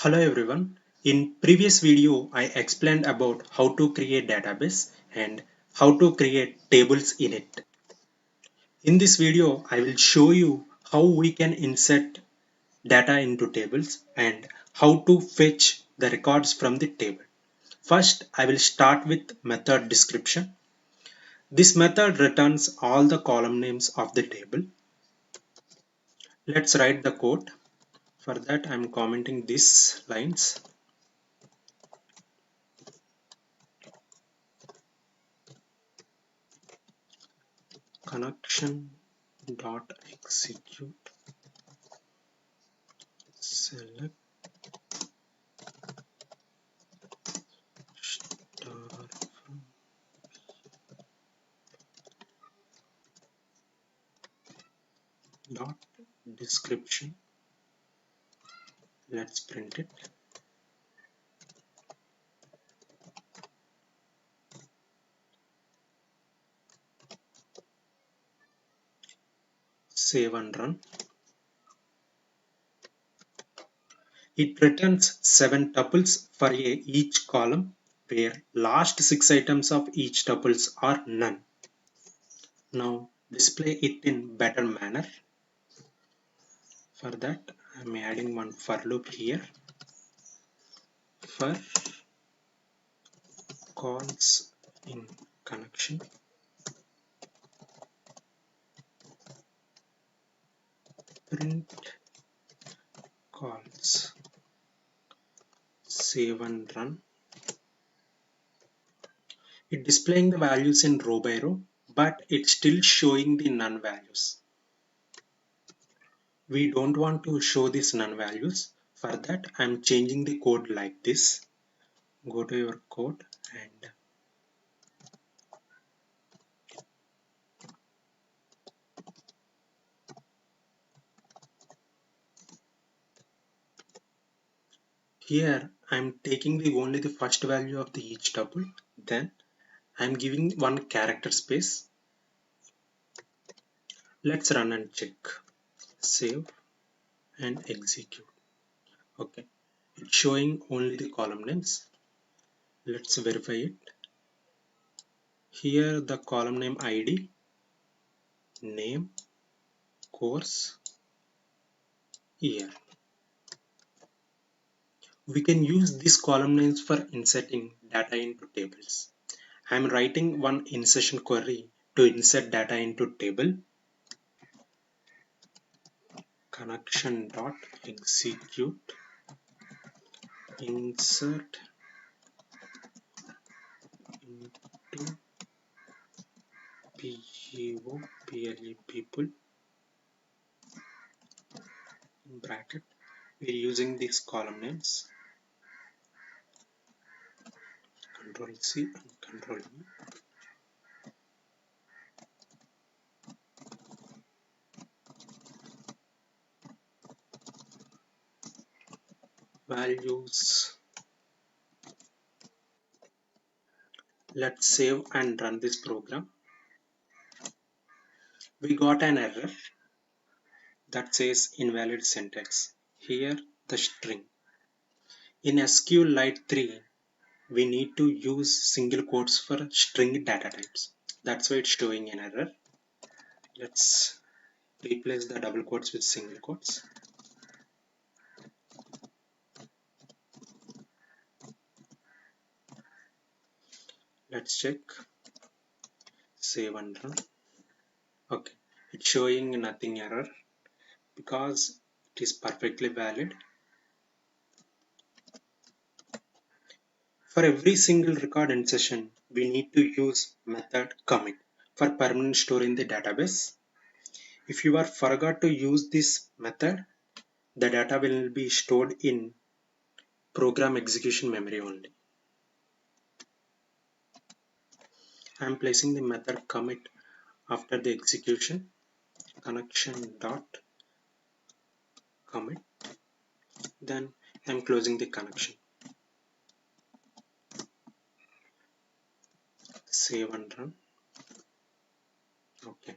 Hello everyone. In previous video, I explained about how to create database and how to create tables in it. In this video, I will show you how we can insert data into tables and how to fetch the records from the table. First, I will start with method description. This method returns all the column names of the table. Let's write the code. For that, I am commenting these lines. Connection dot execute select star from dot description. Let's print it. Save and run. It returns 7 tuples for each column where last 6 items of each tuples are none. Now display it in better manner. For that I'm adding one for loop here. For calls in connection, print calls. Save and run. It displaying the values in row by row, but it's still showing the none values. We don't want to show these none values. For that, I'm changing the code like this. Go to your code and here I'm taking only the first value of the each tuple. Then I'm giving one character space. Let's run and check. Save and execute. Okay, it's showing only the column names. Let's verify it. Here the column name ID, name, course, year. We can use these column names for inserting data into tables. I'm writing one insertion query to insert data into table. Connection dot execute insert into people in bracket. We're using these column names. Control C and Control V. Values. Let's save and run this program. We got an error that says invalid syntax. Here the string. In SQLite 3, we need to use single quotes for string data types. That's why it's showing an error. Let's replace the double quotes with single quotes. Let's check. Save and run. Okay, it's showing nothing error because it is perfectly valid. For every single record insertion, we need to use method commit for permanent store in the database. If you are forgot to use this method, the data will be stored in program execution memory only. I am placing the method commit after the execution. Connection dot commit. Then I am closing the connection. Save and run. Okay.